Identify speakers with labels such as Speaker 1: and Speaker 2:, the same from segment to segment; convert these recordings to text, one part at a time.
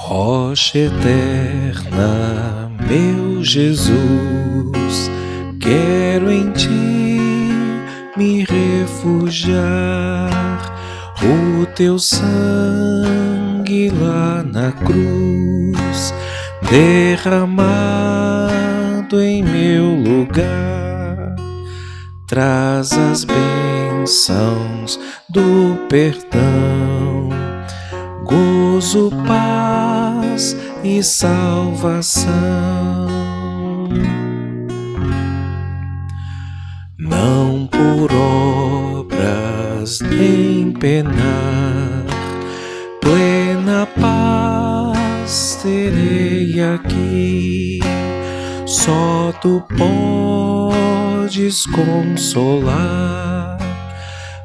Speaker 1: Rocha eterna, meu Jesus, quero em ti me refugiar. O teu sangue lá na cruz, derramado em meu lugar, traz as bênçãos do perdão, gozo, paz e salvação. Não por obras nem penar, plena paz terei aqui. Só tu podes consolar,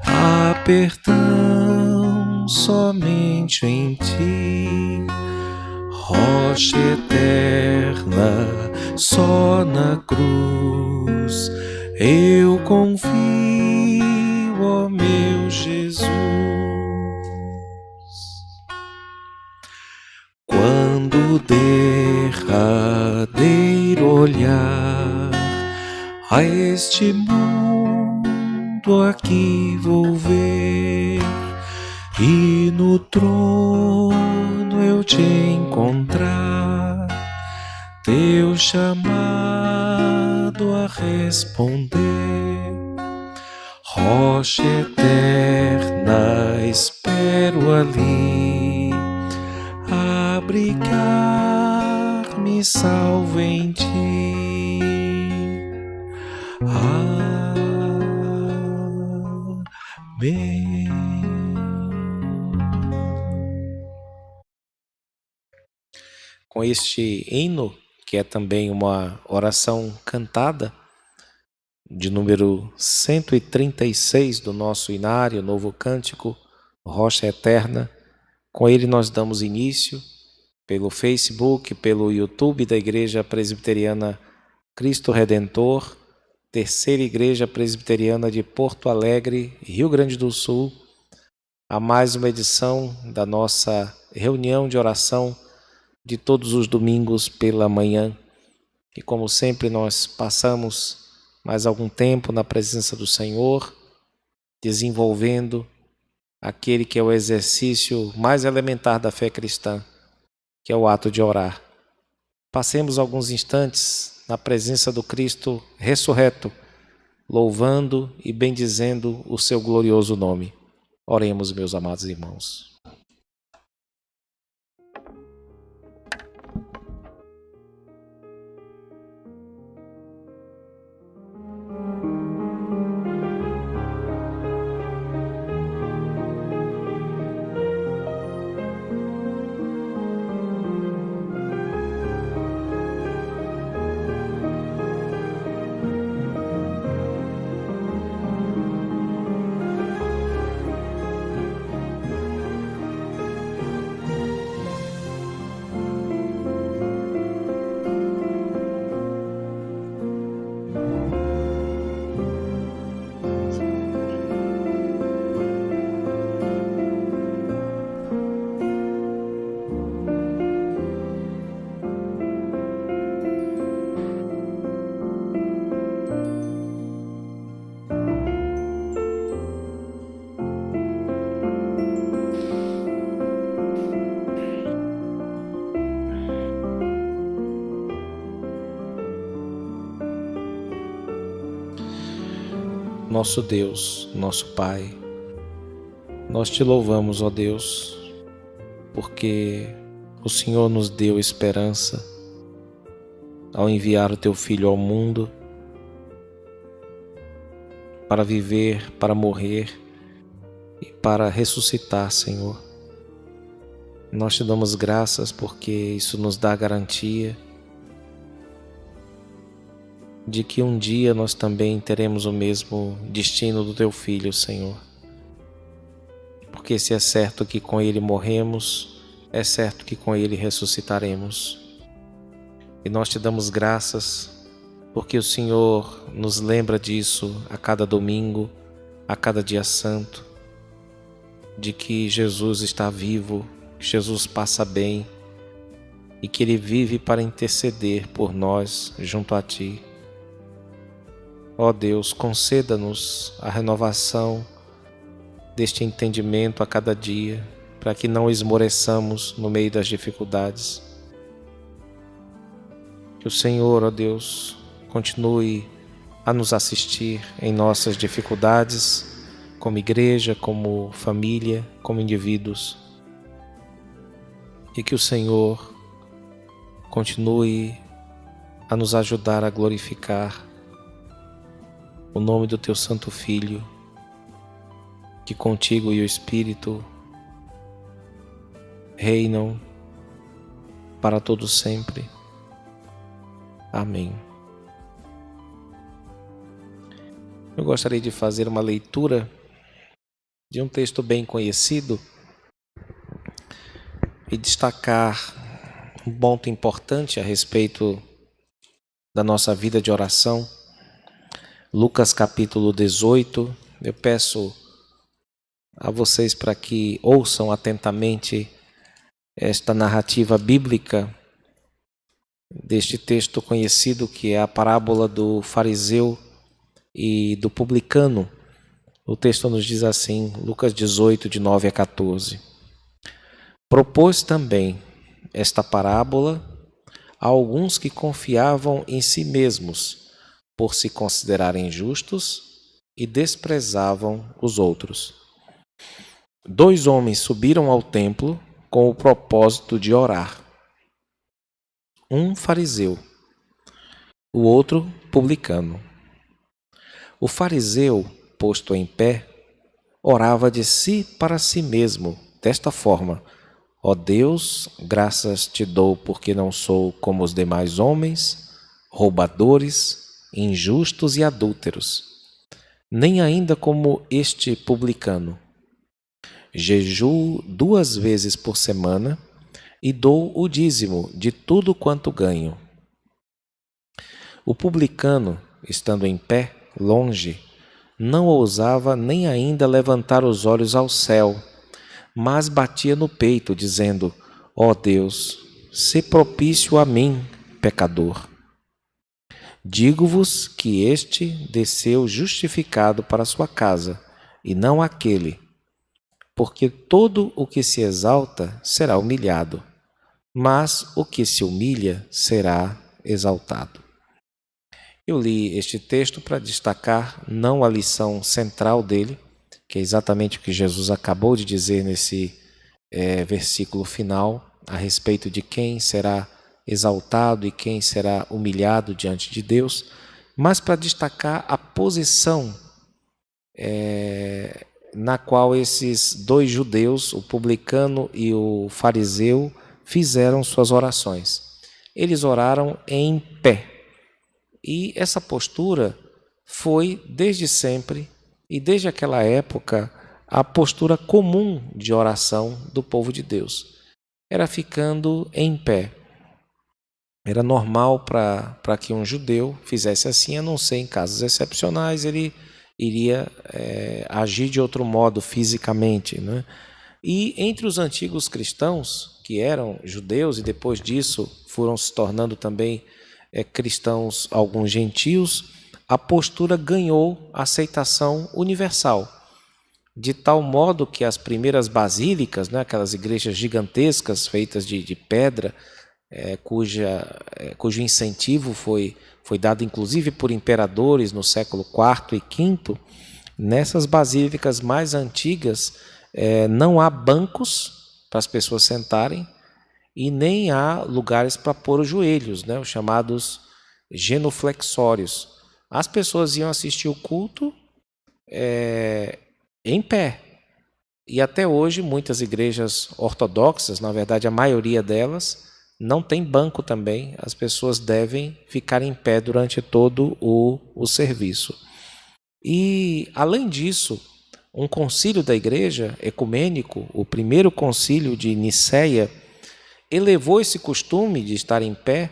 Speaker 1: há perdão somente em ti. Rocha eterna, só na cruz eu confio, ó meu Jesus. Quando o derradeiro olhar a este mundo aqui vou ver, e no trono eu te encontrar, teu chamado a responder. Rocha eterna, espero ali, abrigar-me salvo em ti. Amém. Com este hino, que é também uma oração cantada, de número 136 do nosso inário, Novo Cântico, Rocha Eterna, com ele nós damos início, pelo Facebook, pelo YouTube da Igreja Presbiteriana Cristo Redentor, Terceira Igreja Presbiteriana de Porto Alegre, Rio Grande do Sul, a mais uma edição da nossa reunião de oração de todos os domingos pela manhã. E como sempre nós passamos mais algum tempo na presença do Senhor, desenvolvendo aquele que é o exercício mais elementar da fé cristã, que é o ato de orar. Passemos alguns instantes na presença do Cristo ressurreto, louvando e bendizendo o seu glorioso nome. Oremos, meus amados irmãos. Nosso Deus, nosso Pai, nós te louvamos, ó Deus, porque o Senhor nos deu esperança ao enviar o teu Filho ao mundo para viver, para morrer e para ressuscitar, Senhor. Nós te damos graças porque isso nos dá garantia de que um dia nós também teremos o mesmo destino do teu Filho, Senhor. Porque se é certo que com ele morremos, é certo que com ele ressuscitaremos. E nós te damos graças porque o Senhor nos lembra disso a cada domingo, a cada dia santo, de que Jesus está vivo, que Jesus passa bem, e que Ele vive para interceder por nós junto a Ti. Ó Deus, conceda-nos a renovação deste entendimento a cada dia, para que não esmoreçamos no meio das dificuldades. Que o Senhor, ó Deus, continue a nos assistir em nossas dificuldades, como igreja, como família, como indivíduos. E que o Senhor continue a nos ajudar a glorificar o nome do Teu Santo Filho, que contigo e o Espírito reinam para todo sempre. Amém. Eu gostaria de fazer uma leitura de um texto bem conhecido e destacar um ponto importante a respeito da nossa vida de oração. Lucas capítulo 18. Eu peço a vocês para que ouçam atentamente esta narrativa bíblica deste texto conhecido, que é a parábola do fariseu e do publicano. O texto nos diz assim, Lucas 18, de 9 a 14. Propôs também esta parábola a alguns que confiavam em si mesmos, por se considerarem justos, e desprezavam os outros. 2 homens subiram ao templo com o propósito de orar. Um fariseu, o outro publicano. O fariseu, posto em pé, orava de si para si mesmo, desta forma: Ó Deus, graças te dou porque não sou como os demais homens, roubadores, injustos e adúlteros, nem ainda como este publicano. Jejuo 2 vezes por semana e dou o dízimo de tudo quanto ganho. O publicano, estando em pé, longe, não ousava nem ainda levantar os olhos ao céu, mas batia no peito, dizendo: Ó Deus, sê propício a mim, pecador. Digo-vos que este desceu justificado para sua casa, e não aquele, porque todo o que se exalta será humilhado, mas o que se humilha será exaltado. Eu li este texto para destacar não a lição central dele, que é exatamente o que Jesus acabou de dizer nesse versículo final, a respeito de quem será exaltado e quem será humilhado diante de Deus, mas para destacar a posição na qual esses 2 judeus, o publicano e o fariseu, fizeram suas orações. Eles oraram em pé. E essa postura foi, desde sempre e desde aquela época, a postura comum de oração do povo de Deus. Era ficando em pé. Era normal para que um judeu fizesse assim, a não ser em casos excepcionais, ele iria agir de outro modo fisicamente, né? E entre os antigos cristãos, que eram judeus e depois disso foram se tornando também cristãos, alguns gentios, a postura ganhou aceitação universal, de tal modo que as primeiras basílicas, né, aquelas igrejas gigantescas feitas de pedra, cujo incentivo foi dado inclusive por imperadores no século IV e V, nessas basílicas mais antigas não há bancos para as pessoas sentarem, e nem há lugares para pôr os joelhos, né, os chamados genuflexórios. As pessoas iam assistir o culto em pé. E até hoje muitas igrejas ortodoxas, na verdade a maioria delas, não tem banco também. As pessoas devem ficar em pé durante todo o serviço. E, além disso, um concílio da igreja ecumênico, o primeiro concílio de Nicéia, elevou esse costume de estar em pé,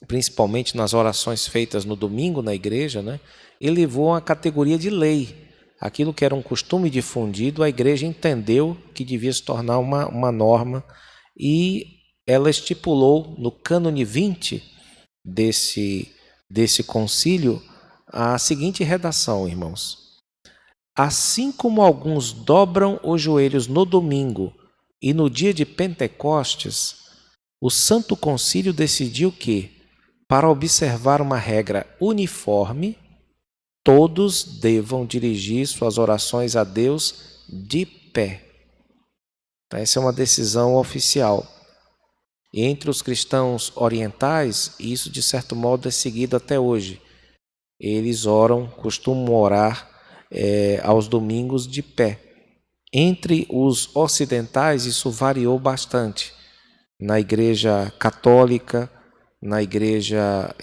Speaker 1: principalmente nas orações feitas no domingo na igreja, né? Elevou a categoria de lei. Aquilo que era um costume difundido, a igreja entendeu que devia se tornar uma norma, e ela estipulou no cânone 20 desse concílio a seguinte redação, irmãos: assim como alguns dobram os joelhos no domingo e no dia de Pentecostes, o Santo Concílio decidiu que, para observar uma regra uniforme, todos devam dirigir suas orações a Deus de pé. Essa é uma decisão oficial. Entre os cristãos orientais, isso de certo modo é seguido até hoje. Eles costumam orar aos domingos de pé. Entre os ocidentais, isso variou bastante. Na igreja católica, na igreja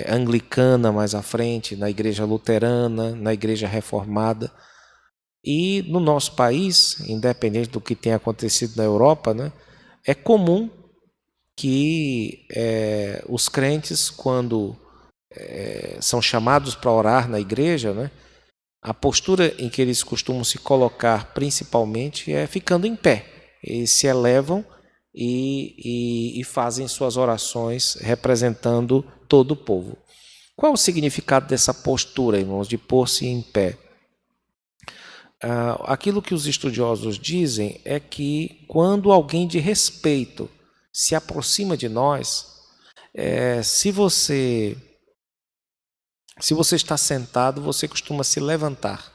Speaker 1: anglicana mais à frente, na igreja luterana, na igreja reformada. E no nosso país, independente do que tenha acontecido na Europa, né, é comum que os crentes, quando são chamados para orar na igreja, né, a postura em que eles costumam se colocar principalmente é ficando em pé. Eles se elevam e fazem suas orações representando todo o povo. Qual o significado dessa postura, irmãos, de pôr-se em pé? Aquilo que os estudiosos dizem é que quando alguém de respeito se aproxima de nós, se você está sentado, você costuma se levantar.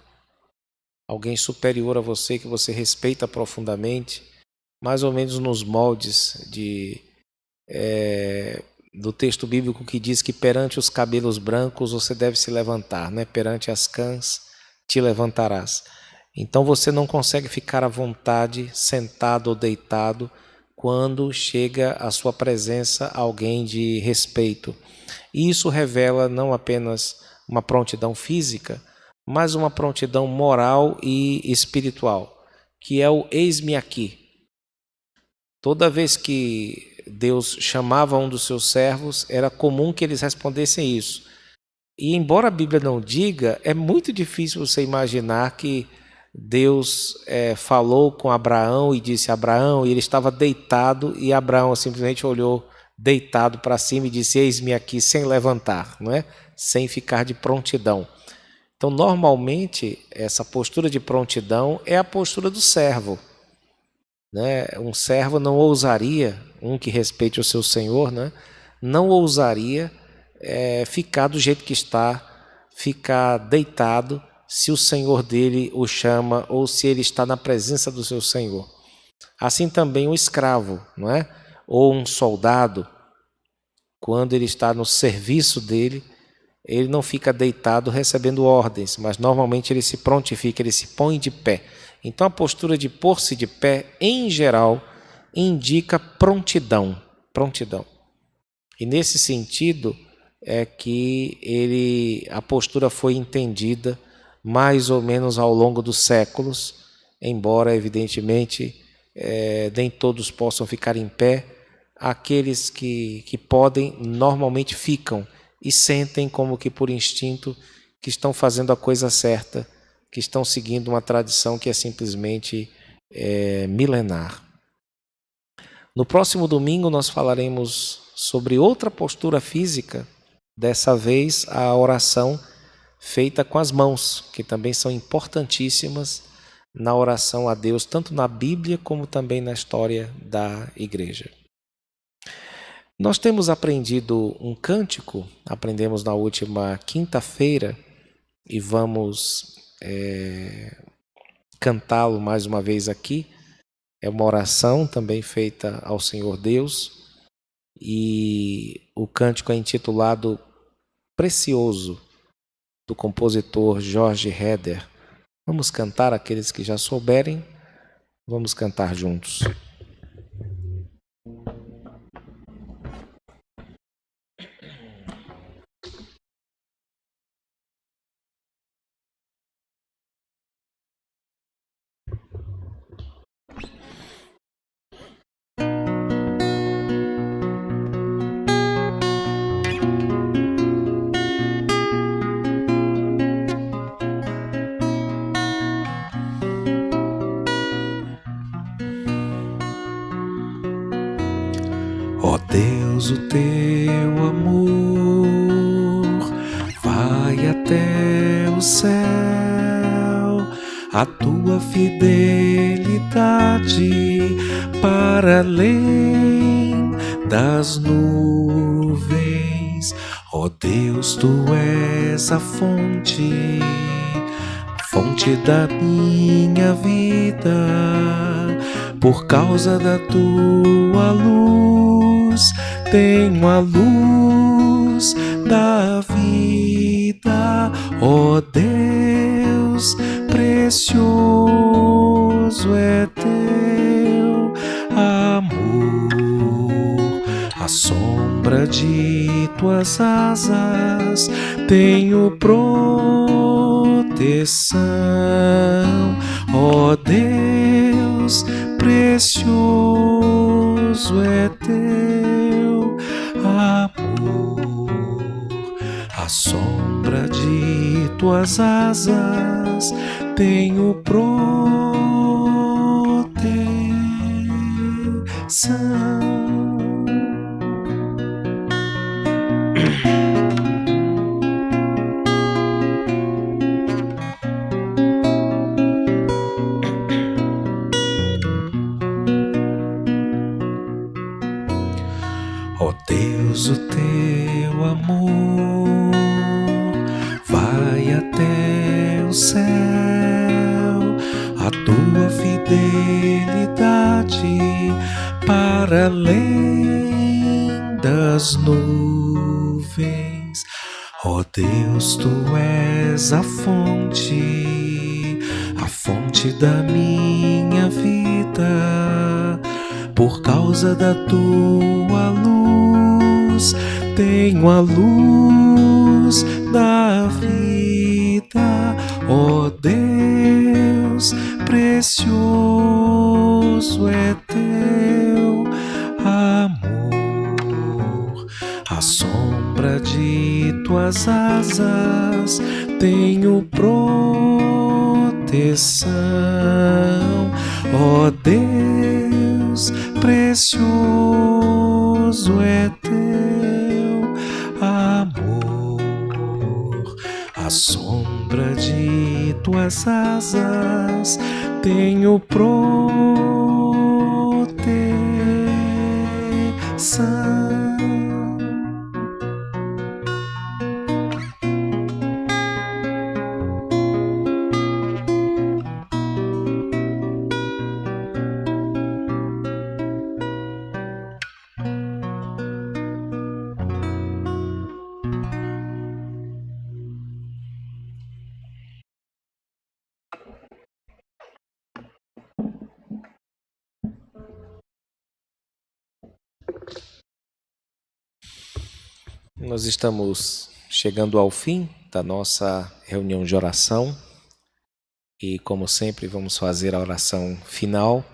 Speaker 1: Alguém superior a você, que você respeita profundamente, mais ou menos nos moldes do texto bíblico que diz que perante os cabelos brancos você deve se levantar, né? Perante as cãs te levantarás. Então você não consegue ficar à vontade, sentado ou deitado, quando chega à sua presença alguém de respeito. E isso revela não apenas uma prontidão física, mas uma prontidão moral e espiritual, que é o eis-me aqui. Toda vez que Deus chamava um dos seus servos, era comum que eles respondessem isso. E embora a Bíblia não diga, é muito difícil você imaginar que Deus falou com Abraão e disse a Abraão, e ele estava deitado, e Abraão simplesmente olhou deitado para cima e disse: eis-me aqui, sem levantar, não é? Sem ficar de prontidão. Então, normalmente, essa postura de prontidão é a postura do servo, né? Um servo não ousaria, um que respeite o seu senhor, né? Não ousaria ficar do jeito que está, ficar deitado, se o senhor dele o chama ou se ele está na presença do seu senhor. Assim também o escravo, não é? Ou um soldado, quando ele está no serviço dele, ele não fica deitado recebendo ordens, mas normalmente ele se prontifica, ele se põe de pé. Então a postura de pôr-se de pé, em geral, indica prontidão. E nesse sentido é que a postura foi entendida mais ou menos ao longo dos séculos, embora evidentemente nem todos possam ficar em pé. Aqueles que podem normalmente ficam e sentem como que por instinto que estão fazendo a coisa certa, que estão seguindo uma tradição que é simplesmente milenar. No próximo domingo nós falaremos sobre outra postura física, dessa vez a oração feita com as mãos, que também são importantíssimas na oração a Deus, tanto na Bíblia como também na história da igreja. Nós temos aprendido um cântico, aprendemos na última quinta-feira e vamos cantá-lo mais uma vez aqui. É uma oração também feita ao Senhor Deus e o cântico é intitulado Precioso, do compositor Jorge Heder. Vamos cantar, aqueles que já souberem, vamos cantar juntos. Ó Deus, o teu amor vai até o céu, a tua fidelidade para além das nuvens. Ó Deus, tu és a fonte da minha vida. Por causa da tua luz, tenho a luz da vida. Ó Deus, precioso é teu amor. À sombra de tuas asas tenho proteção. Ó Deus, precioso é teu amor. À sombra de tuas asas tenho proteção. Ó Deus, o teu amor vai até o céu, a tua fidelidade para além das nuvens. Ó Deus, tu és a fonte da minha vida. Por causa da tua luz, tenho a luz da vida. Ó Deus, precioso é teu amor. À sombra de tuas asas tenho proteção. Ó Deus, precioso é teu amor. À sombra de tuas asas tenho proteção. Nós estamos chegando ao fim da nossa reunião de oração e, como sempre, vamos fazer a oração final,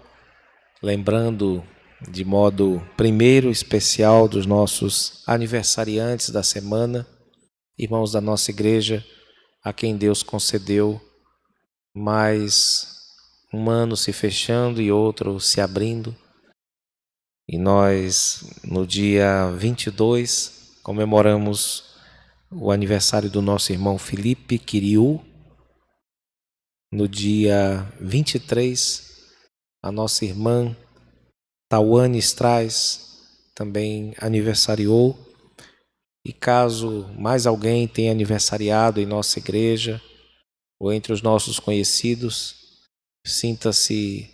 Speaker 1: lembrando de modo primeiro especial dos nossos aniversariantes da semana, irmãos da nossa igreja, a quem Deus concedeu mais um ano se fechando e outro se abrindo. E nós, no dia 22, comemoramos o aniversário do nosso irmão Felipe Quiriu. No dia 23, a nossa irmã Tawane Strais também aniversariou. E caso mais alguém tenha aniversariado em nossa igreja ou entre os nossos conhecidos, sinta-se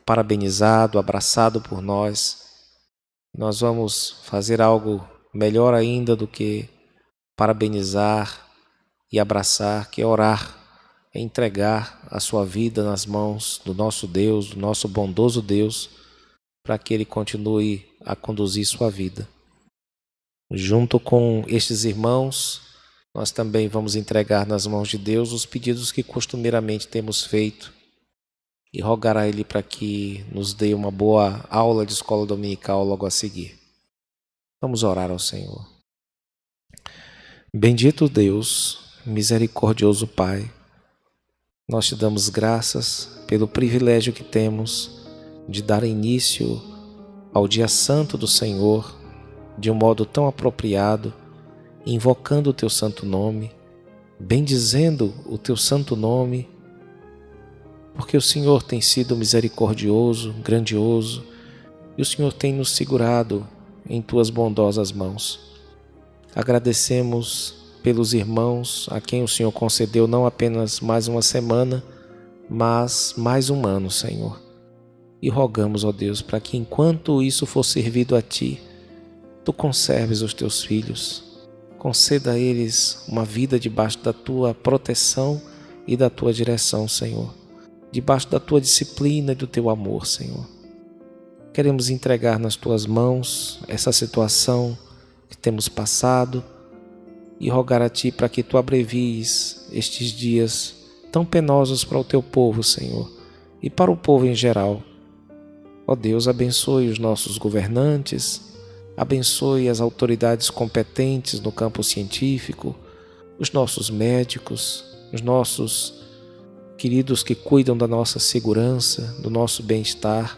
Speaker 1: parabenizado, abraçado por nós. Nós vamos fazer algo melhor ainda do que parabenizar e abraçar, que é orar, é entregar a sua vida nas mãos do nosso Deus, do nosso bondoso Deus, para que Ele continue a conduzir sua vida. Junto com estes irmãos, nós também vamos entregar nas mãos de Deus os pedidos que costumeiramente temos feito e rogar a Ele para que nos dê uma boa aula de escola dominical logo a seguir. Vamos orar ao Senhor. Bendito Deus, misericordioso Pai, nós te damos graças pelo privilégio que temos de dar início ao dia santo do Senhor de um modo tão apropriado, invocando o teu santo nome, bendizendo o teu santo nome, porque o Senhor tem sido misericordioso, grandioso, e o Senhor tem nos segurado em tuas bondosas mãos. Agradecemos pelos irmãos a quem o Senhor concedeu não apenas mais uma semana, mas mais um ano, Senhor. E rogamos, ó Deus, para que enquanto isso for servido a Ti, Tu conserves os Teus filhos, conceda a eles uma vida debaixo da Tua proteção e da Tua direção, Senhor, debaixo da Tua disciplina e do Teu amor, Senhor. Queremos entregar nas Tuas mãos essa situação que temos passado e rogar a Ti para que Tu abrevies estes dias tão penosos para o Teu povo, Senhor, e para o povo em geral. Ó Deus, abençoe os nossos governantes, abençoe as autoridades competentes no campo científico, os nossos médicos, os nossos queridos que cuidam da nossa segurança, do nosso bem-estar.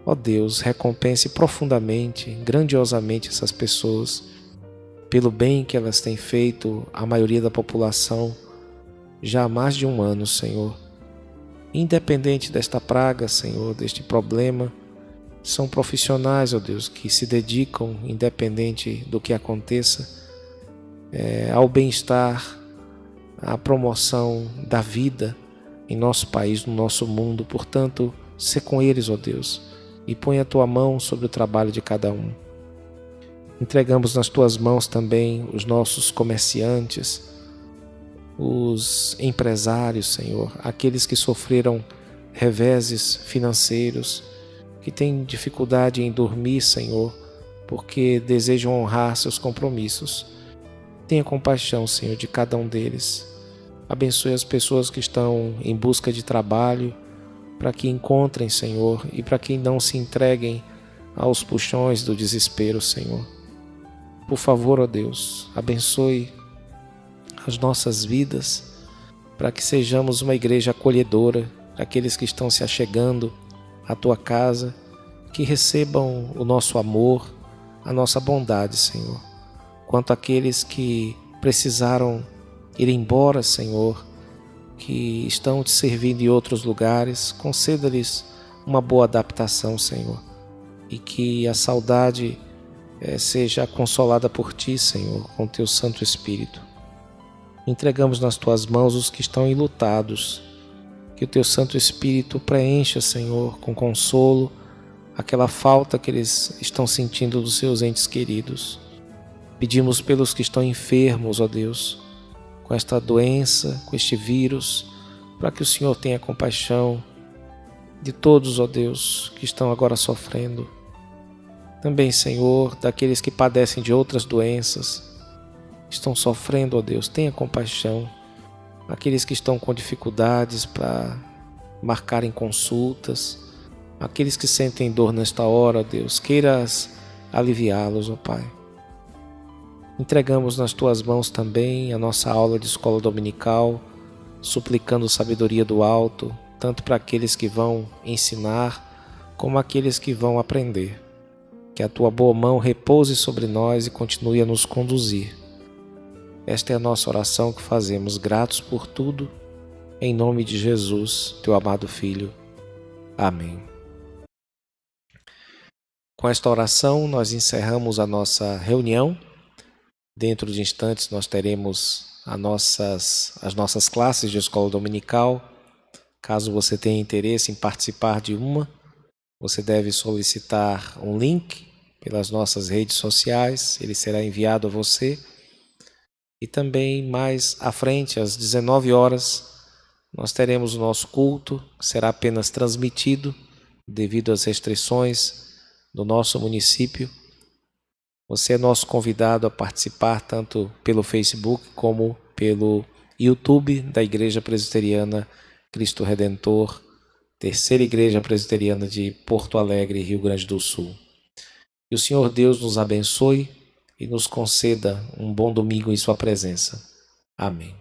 Speaker 1: Ó Deus, recompense profundamente, grandiosamente essas pessoas, pelo bem que elas têm feito à maioria da população já há mais de um ano, Senhor. Independente desta praga, Senhor, deste problema, são profissionais, ó Deus, que se dedicam, independente do que aconteça, ao bem-estar, à promoção da vida em nosso país, no nosso mundo. Portanto, sê com eles, ó Deus, e põe a Tua mão sobre o trabalho de cada um. Entregamos nas Tuas mãos também os nossos comerciantes, os empresários, Senhor, aqueles que sofreram reveses financeiros, que têm dificuldade em dormir, Senhor, porque desejam honrar seus compromissos. Tenha compaixão, Senhor, de cada um deles. Abençoe as pessoas que estão em busca de trabalho, para que encontrem, Senhor, e para que não se entreguem aos puxões do desespero, Senhor. Por favor, ó Deus, abençoe as nossas vidas, para que sejamos uma igreja acolhedora, aqueles que estão se achegando à Tua casa, que recebam o nosso amor, a nossa bondade, Senhor. Quanto àqueles que precisaram ir embora, Senhor, que estão te servindo em outros lugares, conceda-lhes uma boa adaptação, Senhor, e que a saudade seja consolada por Ti, Senhor, com Teu Santo Espírito. Entregamos nas Tuas mãos os que estão enlutados, que o Teu Santo Espírito preencha, Senhor, com consolo, aquela falta que eles estão sentindo dos seus entes queridos. Pedimos pelos que estão enfermos, ó Deus, com esta doença, com este vírus, para que o Senhor tenha compaixão de todos, ó Deus, que estão agora sofrendo. Também, Senhor, daqueles que padecem de outras doenças, estão sofrendo, ó Deus, tenha compaixão. Aqueles que estão com dificuldades para marcarem consultas, aqueles que sentem dor nesta hora, ó Deus, queiras aliviá-los, ó Pai. Entregamos nas Tuas mãos também a nossa aula de escola dominical, suplicando sabedoria do alto, tanto para aqueles que vão ensinar, como aqueles que vão aprender. Que a Tua boa mão repouse sobre nós e continue a nos conduzir. Esta é a nossa oração que fazemos, gratos por tudo, em nome de Jesus, Teu amado Filho. Amém. Com esta oração, nós encerramos a nossa reunião. Dentro de instantes, nós teremos as nossas classes de escola dominical. Caso você tenha interesse em participar de uma, você deve solicitar um link pelas nossas redes sociais, ele será enviado a você. E também mais à frente, às 19 horas, nós teremos o nosso culto, que será apenas transmitido devido às restrições do nosso município. Você é nosso convidado a participar tanto pelo Facebook como pelo YouTube da Igreja Presbiteriana Cristo Redentor, Terceira Igreja Presbiteriana de Porto Alegre, Rio Grande do Sul. Que o Senhor Deus nos abençoe e nos conceda um bom domingo em Sua presença. Amém.